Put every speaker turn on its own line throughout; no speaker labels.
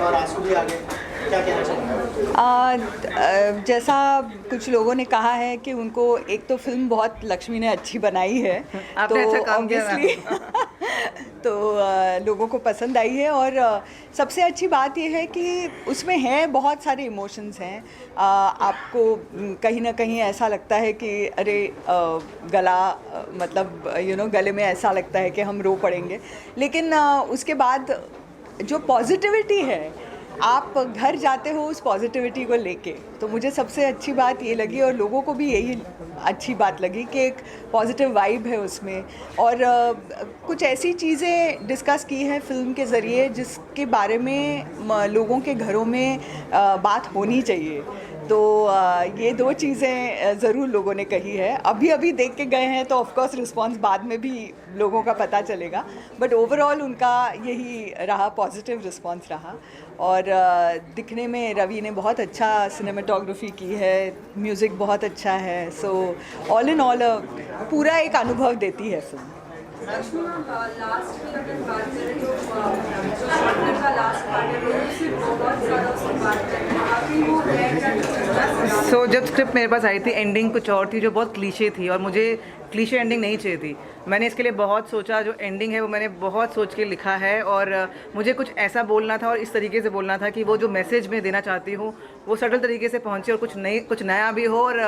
और आंसू भी आ गए, क्या कहना चाहेंगे?
जैसा कुछ लोगों ने कहा है कि उनको एक तो फिल्म बहुत लक्ष्मी ने अच्छी बनाई है,
आपने अच्छा काम किया
obviously तो लोगों को पसंद आई है। और सबसे अच्छी बात यह है कि उसमें है बहुत सारे इमोशंस हैं। आपको कहीं ना कहीं ऐसा लगता है कि अरे गला मतलब गले में ऐसा लगता है कि हम रो पड़ेंगे, लेकिन उसके बाद जो पॉजिटिविटी है आप घर जाते हो उस पॉजिटिविटी को लेके, तो मुझे सबसे अच्छी बात ये लगी और लोगों को भी यही अच्छी बात लगी कि एक पॉजिटिव वाइब है उसमें। और कुछ ऐसी चीज़ें डिस्कस की हैं फिल्म के ज़रिए जिसके बारे में लोगों के घरों में बात होनी चाहिए। तो ये दो चीज़ें ज़रूर लोगों ने कही है। अभी देख के गए हैं तो ऑफकोर्स रिस्पॉन्स बाद में भी लोगों का पता चलेगा, बट ओवरऑल उनका यही रहा, पॉजिटिव रिस्पॉन्स रहा। और दिखने में रवि ने बहुत अच्छा सिनेमेटोग्राफी की है, म्यूज़िक बहुत अच्छा है, सो ऑल इन ऑल पूरा एक अनुभव देती है फिल्म।
लास्ट की अगर बात करें तो जो पार्टनर का लास्ट पार्ट है उससे बहुत ज़्यादा उससे बात करें काफ़ी वो है।
सो जब स्क्रिप्ट मेरे पास आई थी एंडिंग कुछ और थी जो बहुत क्लीशे थी और मुझे क्लीशे एंडिंग नहीं चाहिए थी। मैंने इसके लिए बहुत सोचा, जो एंडिंग है वो मैंने बहुत सोच के लिखा है और मुझे कुछ ऐसा बोलना था और इस तरीके से बोलना था कि वो जो मैसेज मैं देना चाहती हूँ वो सटल तरीके से पहुँचे और कुछ नया भी हो और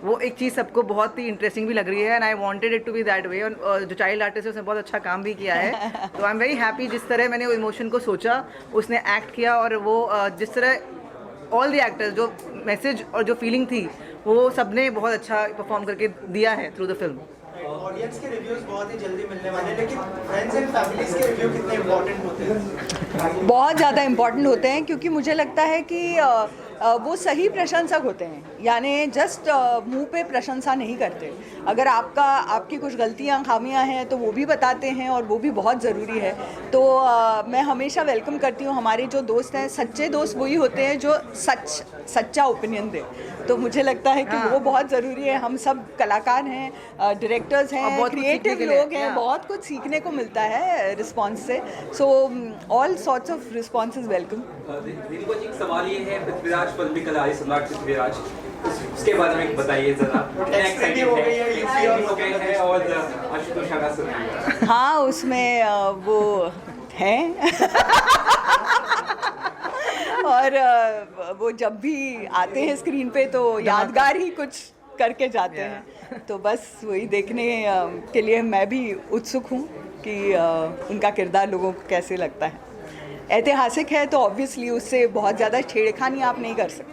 वो एक चीज़ सबको बहुत ही इंटरेस्टिंग भी लग रही है and I wanted it to be that way. और जो चाइल्ड आर्टिस्ट है उसने बहुत अच्छा काम भी किया है, तो आई एम वेरी हैप्पी जिस तरह मैंने वो इमोशन को सोचा उसने एक्ट किया और वो जिस तरह ऑल द एक्टर्स जो मैसेज और जो फीलिंग थी वो सबने बहुत अच्छा परफॉर्म करके दिया है थ्रू द फिल्म।
ऑडियंस के रिव्यूज बहुत ही जल्दी मिलने वाले हैं, लेकिन फ्रेंड्स एंड फैमिलीज के रिव्यू कितने इंपॉर्टेंट होते हैं?
बहुत ज़्यादा इम्पॉर्टेंट होते हैं, क्योंकि मुझे लगता है कि वो सही प्रशंसक होते हैं, यानी जस्ट मुंह पे प्रशंसा नहीं करते। अगर आपकी कुछ गलतियां खामियां हैं तो वो भी बताते हैं और वो भी बहुत ज़रूरी है। तो मैं हमेशा वेलकम करती हूँ। हमारे जो दोस्त हैं, सच्चे दोस्त वही होते हैं जो सच्चा ओपिनियन दे। तो मुझे लगता है कि वो बहुत ज़रूरी है। हम सब कलाकार हैं, डायरेक्टर्स हैं, क्रिएटिव लोग हैं, बहुत कुछ सीखने को मिलता है रिस्पॉन्स से। So all sorts of response is welcome.
दीदी को एक सवाल ये है, पृथ्वीराज फिल्मी कलाकारी सम्राट पृथ्वीराज, उसके बारे में बताइए जरा। और आशुतोष राणा
हाँ, उसमें वो हैं और वो जब भी आते हैं स्क्रीन पे तो यादगार ही कुछ करके जाते हैं। तो बस वही देखने के लिए मैं भी उत्सुक हूँ कि उनका किरदार लोगों को कैसे लगता है। ऐतिहासिक है तो ऑब्वियसली उससे बहुत ज़्यादा छेड़खानी आप नहीं कर सकते।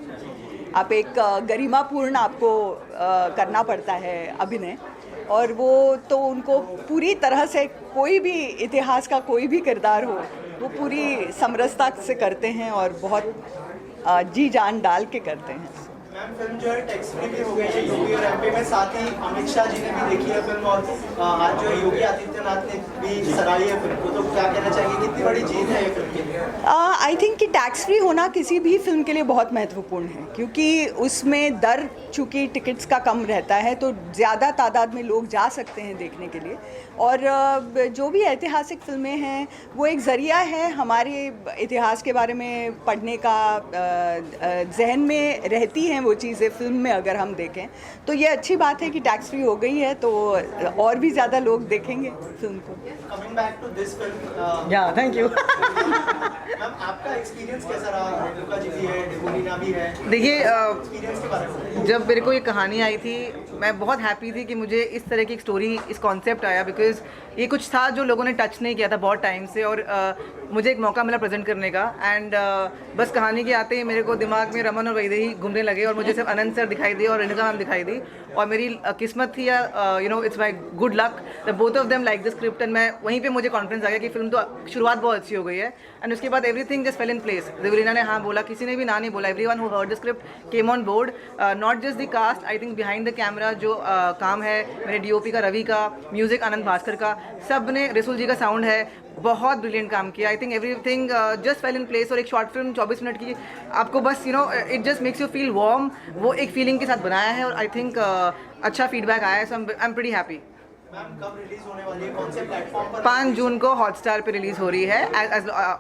आप एक गरिमापूर्ण आपको करना पड़ता है अभिनय, और वो तो उनको पूरी तरह से कोई भी इतिहास का कोई भी किरदार हो वो पूरी समरसता से करते हैं और बहुत जी जान डाल के करते हैं।
मैम फिल्म जो है टैक्स फ्री भी हो गई है योगी और एमपी में, साथ ही अमित शाह जी ने भी देखी है फिल्म और आज जो है योगी आदित्यनाथ ने भी सराही है फिल्म को, तो क्या कहना चाहिए, कितनी बड़ी जीत है ये फिल्म के लिए?
आई थिंक कि टैक्स फ्री होना किसी भी फिल्म के लिए बहुत महत्वपूर्ण है, क्योंकि उसमें दर चूँकि टिकट्स का कम रहता है तो ज़्यादा तादाद में लोग जा सकते हैं देखने के लिए। और जो भी ऐतिहासिक फिल्में हैं वो एक ज़रिया है हमारे इतिहास के बारे में पढ़ने का, जहन में रहती हैं वो चीज़ें फिल्म में अगर हम देखें तो ये अच्छी बात है कि टैक्स फ्री हो गई है तो और भी ज़्यादा लोग देखेंगे फिल्म को।
Coming back to this film,
या थैंक यू।
मैम आपका एक्सपीरियंस कैसा रहा? रेणुका जी भी है, डेबोलिना भी है,
देखिए
एक्सपीरियंस के बारे में।
जब मेरे को ये कहानी आई थी मैं बहुत हैप्पी थी कि मुझे इस तरह की एक स्टोरी, इस कॉन्सेप्ट आया, बिकॉज ये कुछ था जो लोगों ने टच नहीं किया था बहुत टाइम से और मुझे एक मौका मिला प्रेजेंट करने का। एंड बस कहानी के आते ही मेरे को दिमाग में रमन और वैदेही घूमने लगे और मुझे सिर्फ अनंत सर दिखाई दिए और रेणुका मैम दिखाई दी और मेरी किस्मत थी या it's my good luck that both of them like the script. And मैं वहीं पे मुझे कॉन्फिडेंस आ गया कि फिल्म तो शुरुआत बहुत अच्छी हो गई है एंड उसके बाद everything just fell in place. Devleena ने हाँ बोला, किसी ने भी ना नहीं बोला, everyone who heard the script came on board, not just the cast, I think behind the camera जो काम है मेरे डीओपी का, रवि का, म्यूजिक आनंद भास्कर का, सब ने, रसूल जी का साउंड है, बहुत ब्रिलियंट काम किया। I think everything just fell in place. और एक शॉर्ट फिल्म 24 मिनट की आपको बस it just makes you feel warm, वो एक फीलिंग के साथ बनाया है और आई थिंक अच्छा फीडबैक आया है, so I am pretty happy.
Ma'am कब रिलीज होने वाली है, कौन से प्लेटफॉर्म पर?
5 जून को हॉटस्टार पे रिलीज़ हो रही है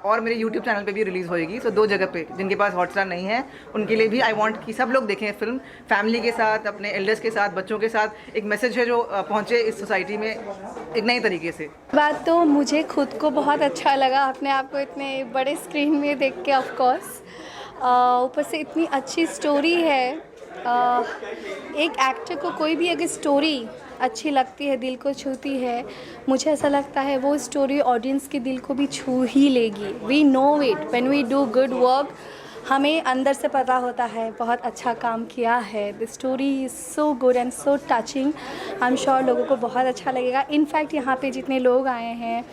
और मेरे यूट्यूब चैनल पे भी रिलीज़ होएगी। सो 2 जगह पे, जिनके पास हॉटस्टार नहीं है उनके लिए भी आई वांट कि सब लोग देखें फिल्म फैमिली के साथ, अपने एल्डर्स के साथ, बच्चों के साथ। एक मैसेज है जो पहुँचे इस सोसाइटी में एक नई तरीके से।
बात तो मुझे खुद को बहुत अच्छा लगा अपने आप को इतने बड़े स्क्रीन में देख के, ऑफ कोर्स ऊपर से इतनी अच्छी स्टोरी है। एक एक्टर को कोई भी अगर स्टोरी अच्छी लगती है, दिल को छूती है, मुझे ऐसा लगता है वो स्टोरी ऑडियंस के दिल को भी छू ही लेगी। We know it when we do good work, हमें अंदर से पता होता है बहुत अच्छा काम किया है। The story is so good and so touching. I am sure लोगों को बहुत अच्छा लगेगा। इनफैक्ट यहाँ पे जितने लोग आए हैं,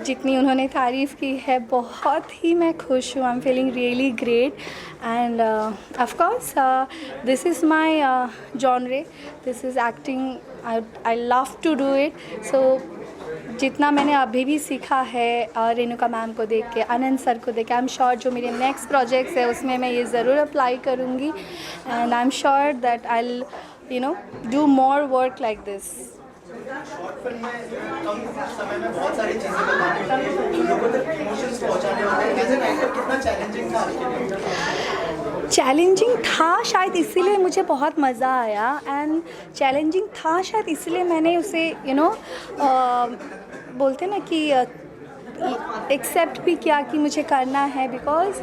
जितनी उन्होंने तारीफ़ की है, बहुत ही मैं खुश हूँ। I am feeling really great and of course this is my genre, this is acting. I love to do it. So जितना मैंने अभी भी सीखा है रेणुका मैम को देख के, आनंद सर को देख के, आई एम श्योर जो मेरे नेक्स्ट प्रोजेक्ट्स है उसमें मैं ये ज़रूर अप्लाई करूँगी and I am sure that I will do more work like this.
Short film में कम समय में बहुत सारी चीज़ें बतानी होती है, लोगों तक इमोशंस पहुंचाने होते हैं। एज एन एक्टर कितना चैलेंजिंग था आपके लिए?
चैलेंजिंग था शायद, इसीलिए मुझे बहुत मज़ा आया। एंड चैलेंजिंग था शायद इसलिए मैंने उसे बोलते ना कि एक्सेप्ट भी किया कि मुझे करना है, बिकॉज़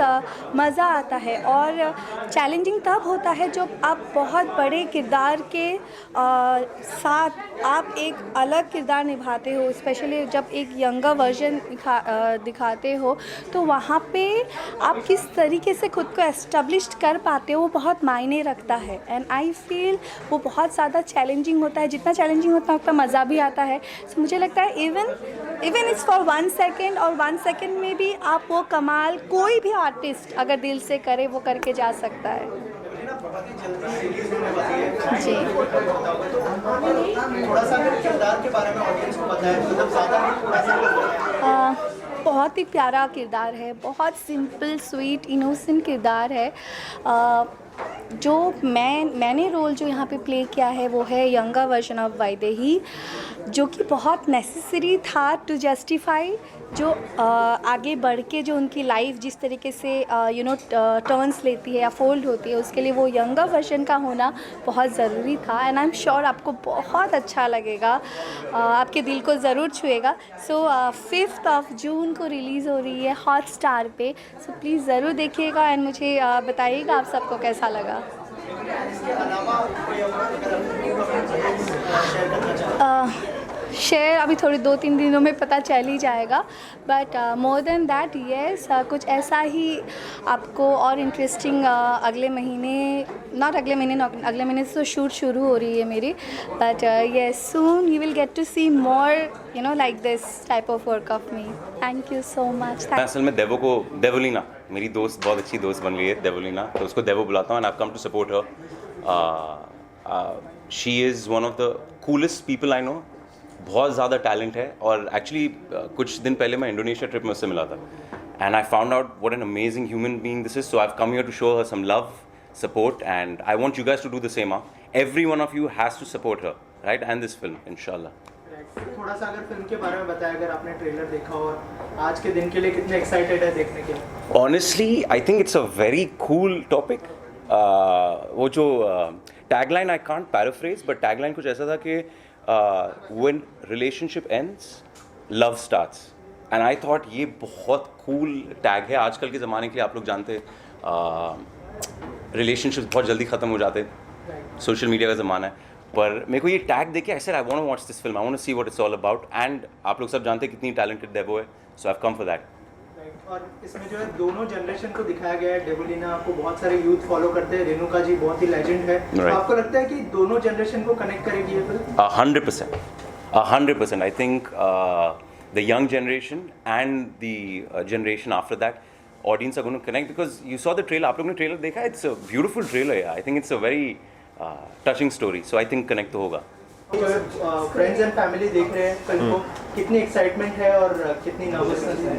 मज़ा आता है। और चैलेंजिंग तब होता है जब आप बहुत बड़े किरदार के साथ आप एक अलग किरदार निभाते हो, स्पेशली जब एक यंगर वर्जन दिखाते हो, तो वहाँ पे आप किस तरीके से खुद को एस्टेब्लिश कर पाते हो वो बहुत मायने रखता है। एंड आई फील वो बहुत ज़्यादा चैलेंजिंग होता है। जितना चैलेंजिंग होता है उतना मज़ा भी आता है। सो मुझे लगता है इवन इट्स फॉर 1 सेकेंड, और 1 सेकेंड में भी आप वो कमाल कोई भी आर्टिस्ट अगर दिल से करे वो करके जा सकता है।
बहुत ही जल्दी रिलीज होने वाली है
जी।
थोड़ा सा अगर किरदार के बारे में ऑडियंस को बताएं, मतलब ज़्यादा नहीं, थोड़ा सा।
बहुत ही प्यारा किरदार है, बहुत सिंपल स्वीट इनोसेंट किरदार है। जो मैंने रोल जो यहाँ पे प्ले किया है वो है यंगर वर्जन ऑफ वैदेही, जो कि बहुत नेसेसरी था टू जस्टिफाई जो आगे बढ़ के जो उनकी लाइफ जिस तरीके से टर्न्स लेती है या फोल्ड होती है, उसके लिए वो यंगर वर्जन का होना बहुत ज़रूरी था। एंड आई एम श्योर आपको बहुत अच्छा लगेगा, आपके दिल को ज़रूर छुएगा। सो 5 जून को रिलीज़ हो रही है हॉटस्टार पे। सो प्लीज़ ज़रूर देखिएगा एंड मुझे बताइएगा आप सबको कैसा लगा।
इसके अलावा कोई अगर शेयर करना चाहें?
शेयर अभी थोड़ी 2-3 दिनों में पता चल ही जाएगा, but more than that yes, कुछ ऐसा ही आपको और इंटरेस्टिंग अगले महीने से तो शूट शुरू हो रही है मेरी, but yes soon you will get to see more like this type of work of me. Thank you so much.
मैं असल में देवोलीना मेरी दोस्त, बहुत अच्छी दोस्त बन गई है देवोलीना, तो उसको देवो बुलाता हूँ and I have come to support her. She is one of the coolest people I know. बहुत ज़्यादा टैलेंट है, और एक्चुअली कुछ दिन पहले मैं इंडोनेशिया ट्रिप में उससे मिला था and I found out what an amazing human being this is. So I have come here to show her some love, support, and I want you guys to do the same. Every one of you has to support her, right, and this film इंशाल्लाह।
थोड़ा सा अगर film के बारे में बताया, अगर आपने ट्रेलर देखा और आज के दिन के लिए कितने एक्साइटेड है देखने के लिए?
Honestly I think it's a very cool topic. वो जो tagline I can't paraphrase, but tagline कुछ ऐसा था कि when relationship ends, love starts, and I thought ये बहुत cool tag है आजकल के ज़माने के लिए। आप लोग जानते हैं relationships बहुत जल्दी ख़त्म हो जाते हैं, सोशल मीडिया का ज़माना है, पर मेरे को ये टैग देखे I said I want to watch this film, I want to see what it's all about, and आप लोग सब जानते हैं कितनी talented देवो है, so I've come for that।
और इसमें जो है दोनों जनरेशन को दिखाया गया है। देवोलीना आपको बहुत सारे यूथ फॉलो करते हैं, रेणुका जी बहुत ही लेजेंड है। तो आपको लगता है कि दोनों जनरेशन को कनेक्ट करेगी ये film?
100%। I think the young generation and the generation after that audience are going to connect, because you saw the trailer, आप लोग ने ट्रेलर देखा, it's a beautiful trailer, yeah. I think it's a very touching story, so I think connect तो होगा।
Friends and family देख रहे हैं film को, कितनी एक्साइटमेंट है और कितनी नर्वसनेस है?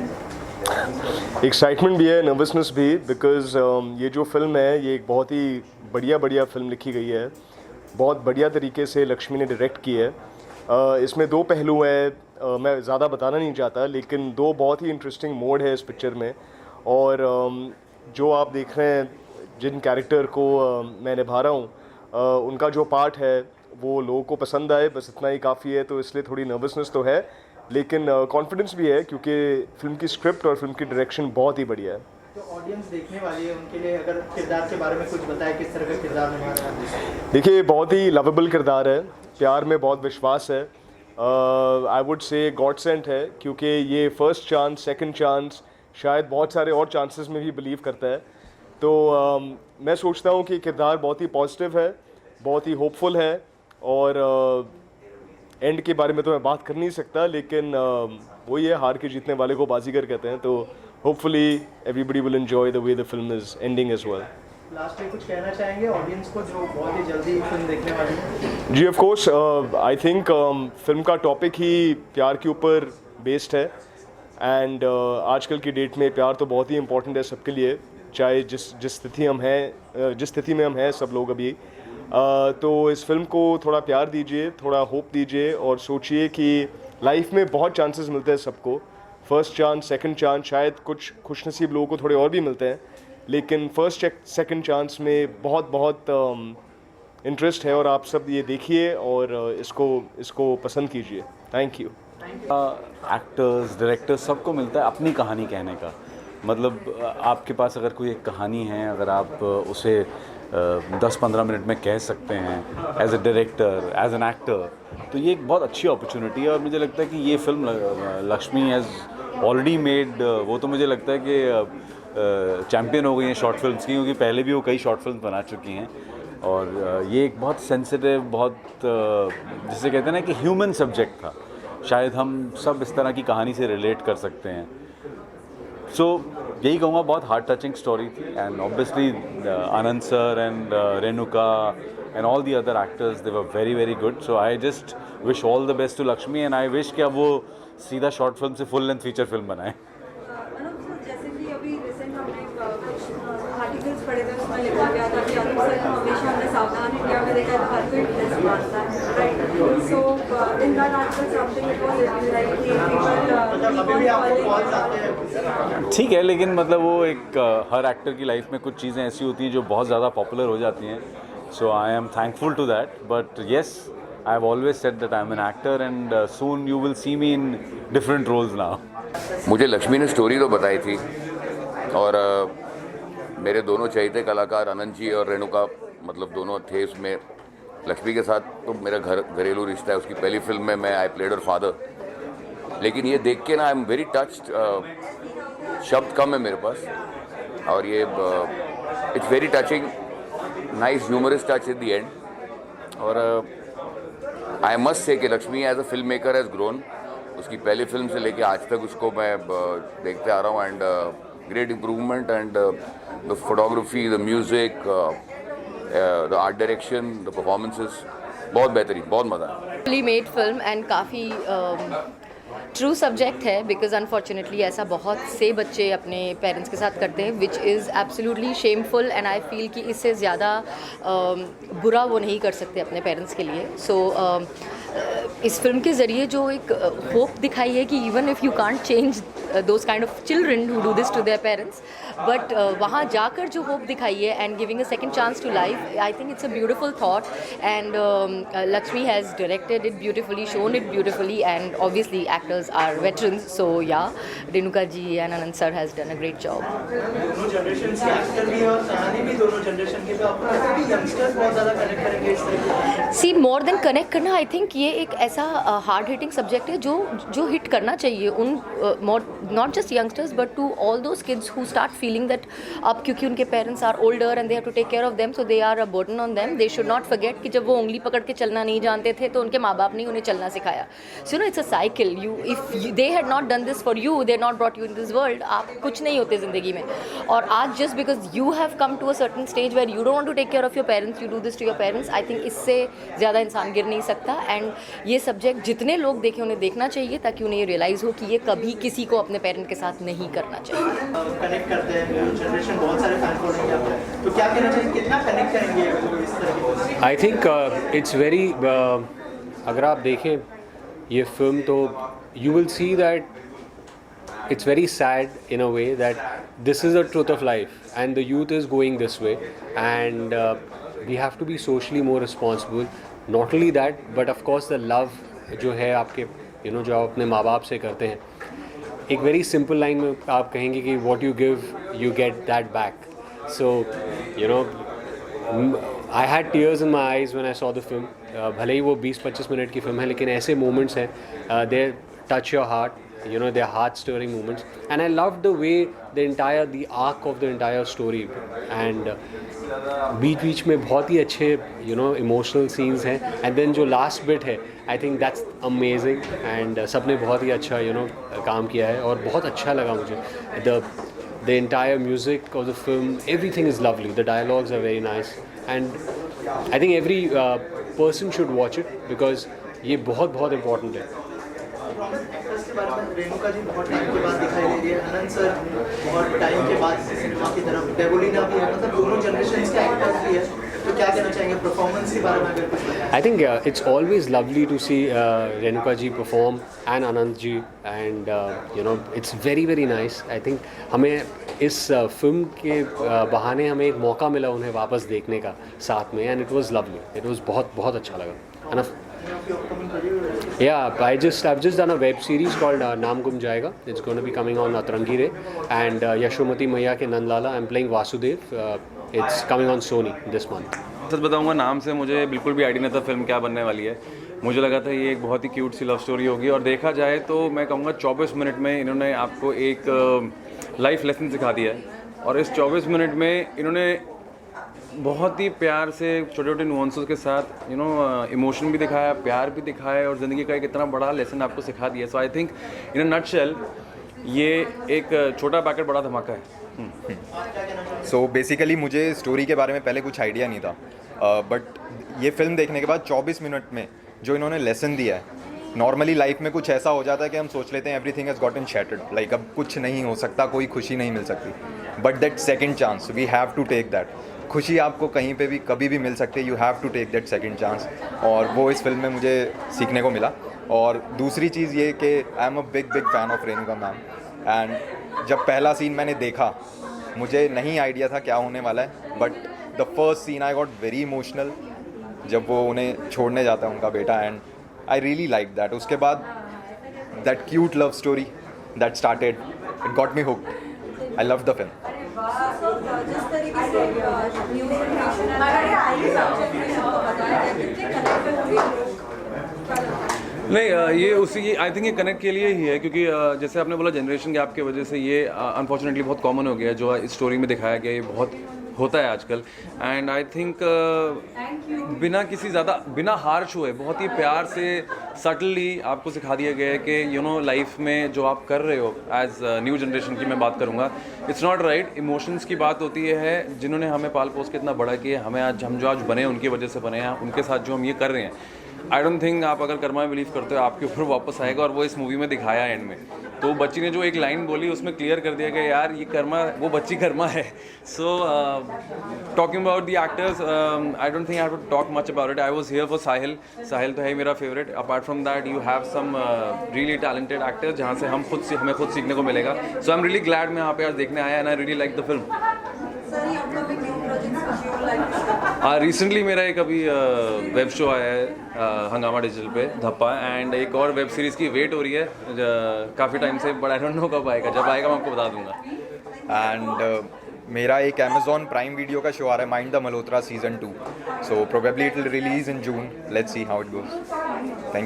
एक्साइटमेंट भी है, नर्वसनेस भी, बिकॉज ये जो फिल्म है ये एक बहुत ही बढ़िया फिल्म लिखी गई है, बहुत बढ़िया तरीके से लक्ष्मी ने डायरेक्ट की है, इसमें दो पहलू हैं, मैं ज़्यादा बताना नहीं चाहता, लेकिन दो बहुत ही इंटरेस्टिंग मोड है इस पिक्चर में। और जो आप देख रहे हैं, जिन कैरेक्टर को मैं निभा रहा हूँ, उनका जो पार्ट है वो लोगों को पसंद आए, बस इतना ही काफ़ी है। तो इसलिए थोड़ी नर्वसनेस तो है, लेकिन कॉन्फिडेंस भी है, क्योंकि फिल्म की स्क्रिप्ट और फिल्म की डायरेक्शन बहुत ही बढ़िया है।
तो ऑडियंस देखने वाली है, उनके लिए अगर किरदार के बारे में कुछ बताए, किस तरह का किरदार निभा रहा है?
देखिए, बहुत ही लवेबल किरदार है, प्यार में बहुत विश्वास है, I would say God sent है, क्योंकि ये फर्स्ट चांस, सेकंड चांस, शायद बहुत सारे और चांसेस में भी बिलीव करता है। तो मैं सोचता हूँ कि किरदार बहुत ही पॉजिटिव है, बहुत ही होपफुल है, और एंड के बारे में तो मैं बात कर नहीं सकता, लेकिन वही है, हार के जीतने वाले को बाजीगर कहते हैं। तो hopefully everybody will enjoy the way the film is ending as well.
Last में कुछ कहना चाहेंगे ऑडियंस को जो बहुत ही जल्दी फिल्म देखने वाली है?
जी, of course, I think film का टॉपिक ही प्यार के ऊपर बेस्ड है, एंड आजकल की डेट में प्यार तो बहुत ही इम्पोर्टेंट है सबके लिए, चाहे जिस स्थिति में हम हैं सब लोग अभी। तो इस फिल्म को थोड़ा प्यार दीजिए, थोड़ा होप दीजिए, और सोचिए कि लाइफ में बहुत चांसेस मिलते हैं सबको, फर्स्ट चांस, सेकंड चांस, शायद कुछ खुशनसीब लोगों को थोड़े और भी मिलते हैं, लेकिन फर्स्ट सेकंड चांस में बहुत इंटरेस्ट है। और आप सब ये देखिए और इसको पसंद कीजिए। Thank you.
एक्टर्स, डायरेक्टर्स, सबको मिलता है अपनी कहानी कहने का। मतलब आपके पास अगर कोई एक कहानी है, अगर आप उसे 10-15 मिनट में कह सकते हैं as a director, as an actor, तो ये एक बहुत अच्छी अपॉर्चुनिटी है। और मुझे लगता है कि ये film Lakshmi has already made, वो तो मुझे लगता है कि चैम्पियन हो गई हैं शॉर्ट फिल्म्स की, क्योंकि पहले भी वो कई शॉर्ट फिल्म बना चुकी हैं। और ये एक बहुत सेंसिटिव, बहुत जिसे कहते हैं ना कि ह्यूमन सब्जेक्ट था, शायद हम सब इस तरह की कहानी से रिलेट कर सकते हैं। सो यही कहूँगा, बहुत हार्ट टचिंग स्टोरी थी, and obviously Anand sir and Renuka and all the other actors, they were very very good. So I just wish all the best to Lakshmi, and I wish कि अब वो सीधा शॉर्ट फिल्म से फुल लेंथ फीचर फिल्म बनाए।
जैसे कि अभी recent हमने कुछ आर्टिकल्स पढ़े थे, उसमें लिखा गया था कि अनूप सर हमेशा हमने सावधान इंडिया में देखा है तो हर कोई ड्रेस मारता है, right? So in that article something it was like कि
मतलब अभी भी आपको कॉल्स आते हैं?
ठीक है, लेकिन मतलब वो एक हर एक्टर की लाइफ में कुछ चीज़ें ऐसी होती हैं जो बहुत ज़्यादा पॉपुलर हो जाती हैं। So I am thankful to that, but yes, I have always said that I am an actor, and soon you will see me in different roles now.
मुझे लक्ष्मी ने स्टोरी तो बताई थी, और मेरे दोनों चहेते कलाकार अनंत जी और रेणुका, मतलब दोनों थे इसमें। लक्ष्मी के साथ तो मेरा घरेलू रिश्ता है, उसकी पहली फिल्म में मैं आई प्लेड हर फादर। लेकिन ये देख के ना आई एम वेरी टच्ड, शब्द कम है मेरे पास, और ये it's very touching, nice humorous touch at the end. और आई मस्ट से कि Lakshmi as a film maker has grown, उसकी पहली फिल्म से लेके आज तक उसको मैं देखते आ रहा हूँ, and great improvement, and the photography, the music, the art direction, the performances, बहुत बेहतरीन, बहुत मज़ा आया।
मेड फिल्म एंड काफ़ी ट्रू सब्जेक्ट है, बिकॉज अनफॉर्चुनेटली ऐसा बहुत से बच्चे अपने पेरेंट्स के साथ करते हैं, which is absolutely shameful, and I feel कि इससे ज़्यादा बुरा वो नहीं कर सकते अपने पेरेंट्स के लिए। सो इस फिल्म के ज़रिए जो एक होप दिखाई है कि even if you can't change those kind of children who do this to their parents, but वहाँ जाकर जो होप दिखाई है and giving a second chance to life, I think it's a beautiful thought, and Lakshmi has directed it beautifully, shown it beautifully, and obviously actors are veterans, so yeah Renuka ji and Anand sir has done a great job.
दोनों generation के actor भी और कहानी भी दोनों generation के, तो आपको लगता है कि यंगस्टर्स बहुत ज़्यादा कनेक्ट करेंगे इस तरह?
सी, मोर देन कनेक्ट करना, आई थिंक ये एक ऐसा हार्ड हिटिंग सब्जेक्ट है जो हिट करना चाहिए उन not just youngsters but to all those kids who start feeling that अब क्योंकि उनके parents are older and they have to take care of them, so they are a burden on them. They should not forget कि जब वो उंगली पकड़ के चलना नहीं जानते थे तो उनके माँ बाप ने उन्हें चलना सिखाया। So you know it's a cycle, you if they had not done this for you, they not brought you in this world, आप कुछ नहीं होते ज़िंदगी में। और आज just because you have come to a certain stage where you don't want to take care of your parents, you do this to your parents, I think इससे ज़्यादा इंसान गिर नहीं सकता। एंड ये सब्जेक्ट जितने लोग देखें उन्हें देखना चाहिए, ताकि उन्हें ये रियलाइज़ हो कि ये कभी किसी को अपने पेरेंट के साथ नहीं करना चाहिए।
कनेक्ट करते हैं जनरेशन, बहुत सारे फैन फॉलोइंग यहाँ पर, तो क्या कहना चाहिए, कितना कनेक्ट करेंगे इस तरह की?
आई थिंक इट्स वेरी, अगर आप देखें ये फिल्म तो you will see that it's very sad in a way that this is the truth of life and the youth is going this way, and we have to be socially more responsible. Not only that, but of course the love जो है आपके जो आप अपने माँ बाप से करते हैं, एक very simple line में आप कहेंगे कि what you give you get that back. So I had tears in my eyes when I saw the film. भले ही वो 20-25 मिनट की फिल्म है, लेकिन ऐसे moments हैं they touch your heart. They're heart-stirring moments, and I loved the way the arc of the entire story, and बीच में बहुत ही अच्छे emotional scenes हैं, and then जो last bit है, I think that's amazing, and सबने बहुत ही अच्छा काम किया है और बहुत अच्छा लगा मुझे. The entire music of the film, everything is lovely. The dialogues are very nice, and I think every person should watch it because ये बहुत important है.
एक्ट्रेस के बारे में रेणुका जी बहुत टाइम के बाद दिखाई दे रही है, अनंत सर बहुत टाइम के बाद सिनेमा की तरफ, डेबोलिना भी है, मतलब दोनों जनरेशंस के एक्टर्स भी है, तो क्या कहना चाहेंगे परफॉर्मेंस के बारे में अगर कुछ बताएं?
I think it's always lovely to see Renuka ji perform and Anant ji, and it's very nice. I think हमें इस फिल्म के बहाने हमें एक मौका मिला उन्हें वापस देखने का साथ में, and it was lovely. It was बहुत अच्छा लगा. Yeah, I've just done a web series called Naam Gum Jayega. It's going to be coming on Atrangi Re, and Yashomati Maiya ke Nandlala. I'm playing Vasudev. It's coming on Sony this month.
सच बताऊंगा, नाम से मुझे बिल्कुल भी idea नहीं था film क्या बनने वाली है. मुझे लगा था ये एक बहुत ही क्यूट सी लव स्टोरी होगी, और देखा जाए तो मैं कहूँगा 24 मिनट में इन्होंने आपको एक लाइफ लेसन सिखा दिया है, और इस 24 मिनट में इन्होंने बहुत ही प्यार से छोटे छोटे नुआंसेस के साथ इमोशन भी दिखाया, प्यार भी दिखाया, और ज़िंदगी का एक इतना बड़ा लेसन आपको सिखा दिया. सो I think in a nutshell ये एक छोटा पैकेट बड़ा धमाका है.
सो बेसिकली मुझे स्टोरी के बारे में पहले कुछ आइडिया नहीं था, बट ये फिल्म देखने के बाद 24 मिनट में जो इन्होंने लेसन दिया है, नॉर्मली लाइफ में कुछ ऐसा हो जाता है कि हम सोच लेते हैं everything has gotten shattered, like अब कुछ नहीं हो सकता, कोई खुशी नहीं मिल सकती, but that second chance we have to take that. खुशी आपको कहीं पे भी कभी भी मिल सकती है, you have to take that second chance, और वो इस फिल्म में मुझे सीखने को मिला. और दूसरी चीज़ ये कि I am a big fan of Renuka ma'am, and जब पहला सीन मैंने देखा मुझे नहीं आइडिया था क्या होने वाला है, but the first scene I got very emotional जब वो उन्हें छोड़ने जाता है उनका बेटा, and I really like that. उसके बाद that cute love story that started, it got me hooked. I love the film.
जिस तरीके से न्यू जनरेशन को बताया गया, कितने कनेक्टेड हुए
नहीं, ये उसी आई थिंक ये कनेक्ट के लिए ही है, क्योंकि जैसे आपने बोला जनरेशन गैप की वजह से ये अनफॉर्चुनेटली बहुत कॉमन हो गया है, जो इस स्टोरी में दिखाया गया ये बहुत होता है आजकल. एंड आई थिंक बिना हार्श हुए बहुत ही प्यार से सटली आपको सिखा दिया गया है कि लाइफ में जो आप कर रहे हो एज न्यू जनरेशन की मैं बात करूँगा, इट्स नॉट राइट. इमोशंस की बात होती है, जिन्होंने हमें पाल पोस के इतना बड़ा किया, हमें हम जो आज बने उनकी वजह से बने हैं, उनके साथ जो हम ये कर रहे हैं, आई डोंट थिंक आप अगर कर्मा में बिलीव करते हो आपके ऊपर वापस आएगा, और वो इस मूवी में दिखाया एंड में. तो बच्ची ने जो एक लाइन बोली उसमें क्लियर कर दिया गया यार ये कर्मा, वो बच्ची कर्मा है. So talking about the actors, I don't think I have to talk much about it. I was here for Sahil तो है मेरा favourite. Apart from that you have some really talented actors जहाँ से हमें खुद सीखने को मिलेगा. So I am really glad मैं यहाँ पे आज देखने आया, and I really like the film. Recently मेरा एक अभी वेब शो आया है हंगामा डिजिटल पे, धप्पा, एंड एक और वेब सीरीज़ की वेट हो रही है काफ़ी टाइम से, बट आई डोंट नो कब आएगा. जब आएगा मैं आपको बता दूंगा.
एंड मेरा एक अमेजॉन प्राइम वीडियो का शो आ रहा है, mind the Malhotra season 2. So probably it will release in June. Let's see how it goes. Thank